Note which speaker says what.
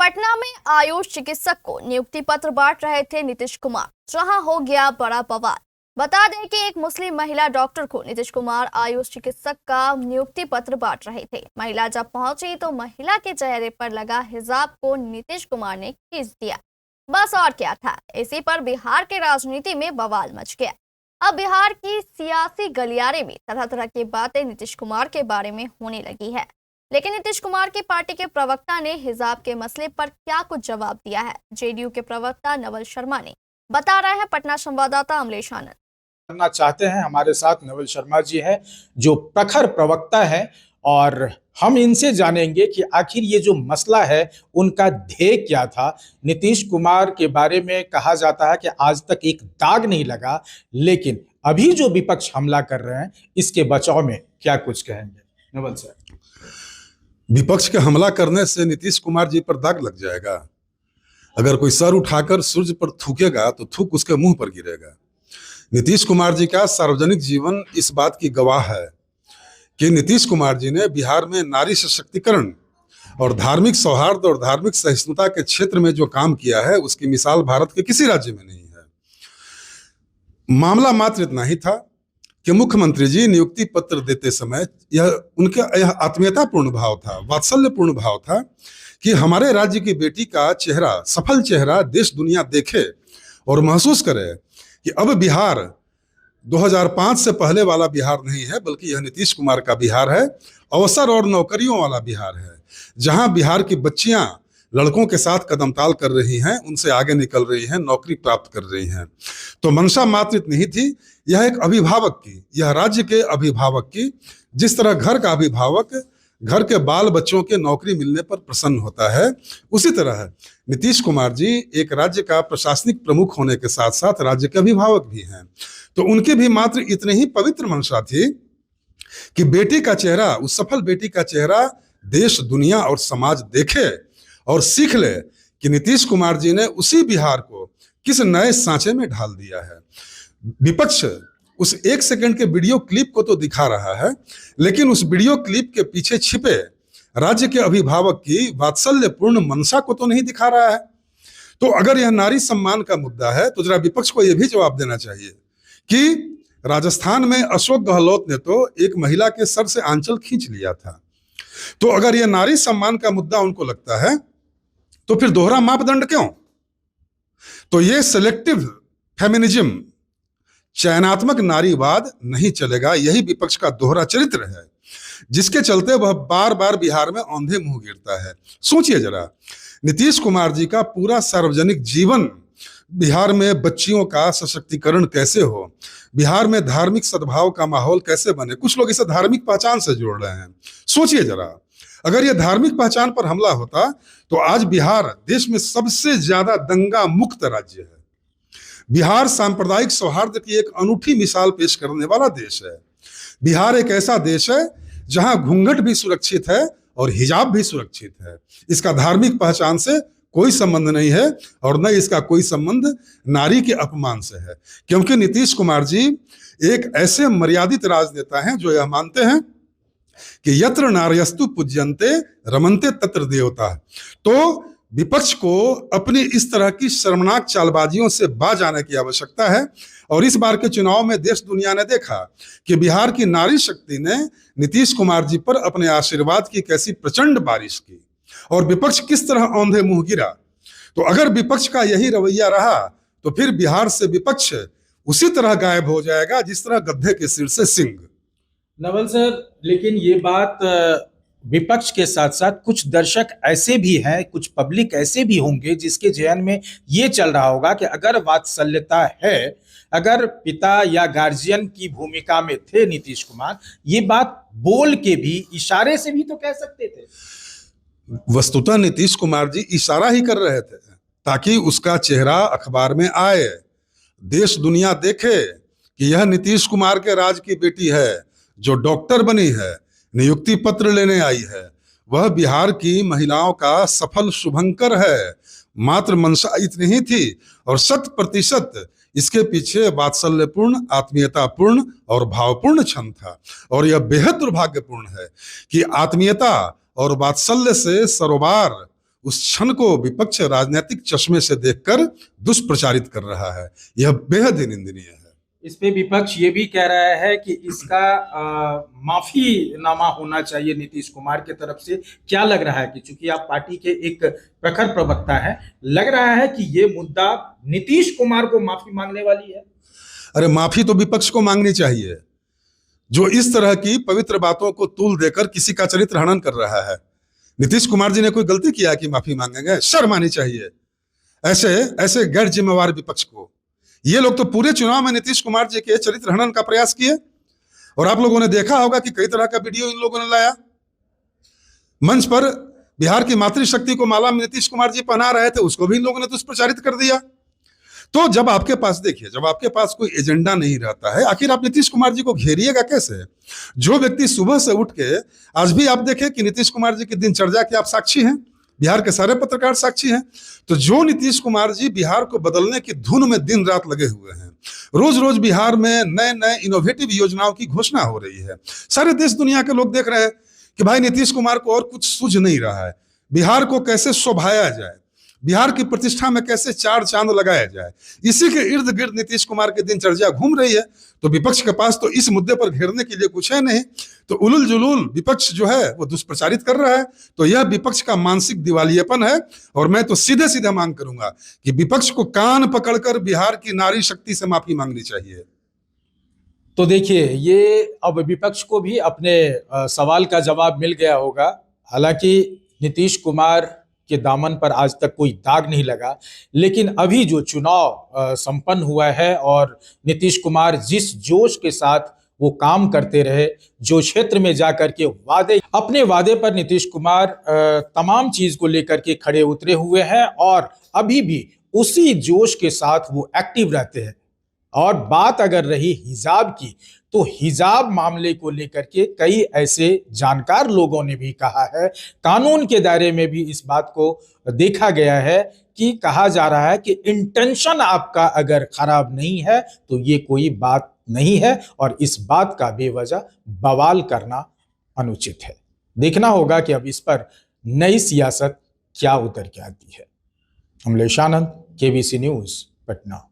Speaker 1: पटना में आयुष चिकित्सक को नियुक्ति पत्र बांट रहे थे नीतीश कुमार, जहां हो गया बड़ा बवाल। बता दें कि एक मुस्लिम महिला डॉक्टर को नीतीश कुमार आयुष चिकित्सक का नियुक्ति पत्र बांट रहे थे। महिला जब पहुंची तो महिला के चेहरे पर लगा हिजाब को नीतीश कुमार ने खींच दिया। बस और क्या था, इसी पर बिहार के राजनीति में बवाल मच गया। अब बिहार की सियासी गलियारे में तरह तरह की बातें नीतीश कुमार के बारे में होने लगी है। लेकिन नीतीश कुमार की पार्टी के प्रवक्ता ने हिजाब के मसले पर क्या कुछ जवाब दिया है, जेडीयू के प्रवक्ता नवल शर्मा ने, बता रहे हैं पटना संवाददाता अमलेश आनंद।
Speaker 2: करना चाहते हैं। हमारे साथ नवल शर्मा जी हैं जो प्रखर प्रवक्ता है और हम इनसे जानेंगे कि आखिर ये जो मसला है उनका ध्येय क्या था। नीतीश कुमार के बारे में कहा जाता है कि आज तक एक दाग नहीं लगा, लेकिन अभी जो विपक्ष हमला कर रहे हैं इसके बचाव में क्या कुछ कहेंगे नवल सर?
Speaker 3: विपक्ष के हमला करने से नीतीश कुमार जी पर दाग लग जाएगा। अगर कोई सर उठाकर सूर्य पर थूकेगा तो थूक उसके मुंह पर गिरेगा। नीतीश कुमार जी का सार्वजनिक जीवन इस बात की गवाह है कि नीतीश कुमार जी ने बिहार में नारी सशक्तिकरण और धार्मिक सौहार्द और धार्मिक सहिष्णुता के क्षेत्र में जो काम किया है उसकी मिसाल भारत के किसी राज्य में नहीं है। मामला मात्र इतना ही था कि मुख्यमंत्री जी नियुक्ति पत्र देते समय यह आत्मीयतापूर्ण भाव था, वात्सल्यपूर्ण भाव था कि हमारे राज्य की बेटी का चेहरा, सफल चेहरा देश दुनिया देखे और महसूस करे कि अब बिहार 2005 से पहले वाला बिहार नहीं है, बल्कि यह नीतीश कुमार का बिहार है। अवसर और नौकरियों वाला बिहार है, जहां बिहार की बच्चियां लड़कों के साथ कदमताल कर रही हैं, उनसे आगे निकल रही हैं, नौकरी प्राप्त कर रही हैं। तो मंशा मात्र इतनी ही थी, यह एक अभिभावक की, यह राज्य के अभिभावक की, जिस तरह घर का अभिभावक घर के बाल बच्चों के नौकरी मिलने पर प्रसन्न होता है, उसी तरह नीतीश कुमार जी एक राज्य का प्रशासनिक प्रमुख होने के साथ साथ राज्य के अभिभावक भी हैं। तो उनकी भी मात्र इतनी ही पवित्र मंशा थी कि बेटी का चेहरा, उस सफल बेटी का चेहरा देश दुनिया और समाज देखे और सीख ले कि नीतीश कुमार जी ने उसी बिहार को किस नए सांचे में ढाल दिया है। विपक्ष उस 1 सेकंड के वीडियो क्लिप को तो दिखा रहा है, लेकिन उस वीडियो क्लिप के पीछे छिपे राज्य के अभिभावक की वात्सल्यपूर्ण मंशा को तो नहीं दिखा रहा है। तो अगर यह नारी सम्मान का मुद्दा है तो जरा विपक्ष को यह भी जवाब देना चाहिए कि राजस्थान में अशोक गहलोत ने तो एक महिला के सर से आंचल खींच लिया था। तो अगर यह नारी सम्मान का मुद्दा उनको लगता है तो फिर दोहरा मापदंड क्यों? तो ये सिलेक्टिव फेमिनिज्म, चयनात्मक नारीवाद नहीं चलेगा। यही विपक्ष का दोहरा चरित्र है, जिसके चलते वह बार बार बिहार में औंधे मुंह गिरता है। सोचिए जरा, नीतीश कुमार जी का पूरा सार्वजनिक जीवन बिहार में बच्चियों का सशक्तिकरण कैसे हो, बिहार में धार्मिक सद्भाव का माहौल कैसे बने। कुछ लोग इसे धार्मिक पहचान से जोड़ रहे हैं। सोचिए जरा, अगर यह धार्मिक पहचान पर हमला होता तो आज बिहार देश में सबसे ज्यादा दंगा मुक्त राज्य है। बिहार सांप्रदायिक सौहार्द की एक अनूठी मिसाल पेश करने वाला देश है। बिहार एक ऐसा देश है जहां घूंघट भी सुरक्षित है और हिजाब भी सुरक्षित है। इसका धार्मिक पहचान से कोई संबंध नहीं है और न इसका कोई संबंध नारी के अपमान से है, क्योंकि नीतीश कुमार जी एक ऐसे मर्यादित राजनेता हैं जो यह मानते हैं कि यत्र नार्यस्तु पूज्यन्ते रमन्ते तत्र देवता। तो विपक्ष को अपनी इस तरह की शर्मनाक चालबाजियों से बाज आने की आवश्यकता है। और इस बार के चुनाव में देश दुनिया ने देखा कि बिहार की नारी शक्ति ने नीतीश कुमार जी पर अपने आशीर्वाद की कैसी प्रचंड बारिश की और विपक्ष किस तरह औंधे मुंह गिरा। तो अगर विपक्ष का यही रवैया रहा तो फिर बिहार से विपक्ष उसी तरह गायब हो जाएगा जिस तरह गधे के सिर से सिंह।
Speaker 2: नवल सर, लेकिन ये बात विपक्ष के साथ साथ कुछ दर्शक ऐसे भी हैं, कुछ पब्लिक ऐसे भी होंगे जिसके जहन में ये चल रहा होगा कि अगर वात्सल्यता है, अगर पिता या गार्जियन की भूमिका में थे नीतीश कुमार, ये बात बोल के भी, इशारे से भी तो कह सकते थे।
Speaker 3: वस्तुतः नीतीश कुमार जी इशारा ही कर रहे थे ताकि उसका चेहरा अखबार में आए, देश दुनिया देखे कि यह नीतीश कुमार के राज की बेटी है जो डॉक्टर बनी है, नियुक्ति पत्र लेने आई है। वह बिहार की महिलाओं का सफल शुभंकर है। मात्र मंशा इतनी ही थी और 100% इसके पीछे वात्सल्यपूर्ण, आत्मीयतापूर्ण और भावपूर्ण क्षण था। और यह बेहद दुर्भाग्यपूर्ण है कि आत्मीयता और वात्सल्य से सरोबार उस क्षण को विपक्ष राजनीतिक चश्मे से देखकर दुष्प्रचारित कर रहा है। यह बेहद ही निंदनीय है।
Speaker 2: इस पे विपक्ष ये भी कह रहा है कि इसका माफीनामा होना चाहिए नीतीश कुमार की तरफ से। क्या लग रहा है कि चूंकि आप पार्टी के एक प्रखर प्रवक्ता हैं, लग रहा है कि ये मुद्दा नीतीश कुमार को माफी मांगने वाली है?
Speaker 3: अरे माफी तो विपक्ष को मांगनी चाहिए, जो इस तरह की पवित्र बातों को तूल देकर किसी का चरित्र हनन कर रहा है। नीतीश कुमार जी ने कोई गलती किया कि माफी मांगेंगे? शर्म आनी चाहिए ऐसे गैर जिम्मेवार विपक्ष को। ये लोग तो पूरे चुनाव में नीतीश कुमार जी के चरित्र हनन का प्रयास किए, और आप लोगों ने देखा होगा कि कई तरह का वीडियो इन लोगों ने लाया। मंच पर बिहार की मातृशक्ति को माला में नीतीश कुमार जी पहना रहे थे, उसको भी इन लोगों ने दुष्प्रचारित कर दिया। तो जब आपके पास, देखिए, जब आपके पास कोई एजेंडा नहीं रहता है, आखिर आप नीतीश कुमार जी को घेरिएगा कैसे? जो व्यक्ति सुबह से उठ के, आज भी आप देखें कि नीतीश कुमार जी की दिनचर्या के आप साक्षी हैं, बिहार के सारे पत्रकार साक्षी हैं। तो जो नीतीश कुमार जी बिहार को बदलने की धुन में दिन रात लगे हुए हैं, रोज रोज बिहार में नए नए इनोवेटिव योजनाओं की घोषणा हो रही है। सारे देश दुनिया के लोग देख रहे हैं कि भाई नीतीश कुमार को और कुछ सूझ नहीं रहा है, बिहार को कैसे शोभाया जाए, बिहार की प्रतिष्ठा में कैसे चार चांद लगाया जाए, इसी के इर्द गिर्द नीतीश कुमार की दिनचर्या घूम रही है। तो विपक्ष के पास तो इस मुद्दे पर घेरने के लिए कुछ है नहीं, तो उलुल जुलूल विपक्ष जो है वो दुष्प्रचारित कर रहा है। तो यह विपक्ष का मानसिक दिवालियेपन है, और मैं तो सीधे सीधे मांग करूंगा कि विपक्ष को कान पकड़कर बिहार की नारी शक्ति से माफी मांगनी चाहिए।
Speaker 2: तो देखिए, ये अब विपक्ष को भी अपने सवाल का जवाब मिल गया होगा। हालांकि नीतीश कुमार के दामन पर आज तक कोई दाग नहीं लगा, लेकिन अभी जो चुनाव संपन्न हुआ है और नीतीश कुमार जिस जोश के साथ वो काम करते रहे, जो क्षेत्र में जाकर के अपने वादे पर नीतीश कुमार तमाम चीज को लेकर के खड़े उतरे हुए हैं, और अभी भी उसी जोश के साथ वो एक्टिव रहते हैं। और बात अगर रही हिजाब की, तो हिजाब मामले को लेकर के कई ऐसे जानकार लोगों ने भी कहा है, कानून के दायरे में भी इस बात को देखा गया है कि कहा जा रहा है कि इंटेंशन आपका अगर खराब नहीं है तो ये कोई बात नहीं है, और इस बात का बेवजह बवाल करना अनुचित है। देखना होगा कि अब इस पर नई सियासत क्या उतर के आती है। अमलेश आनंद, केबीसी न्यूज, पटना।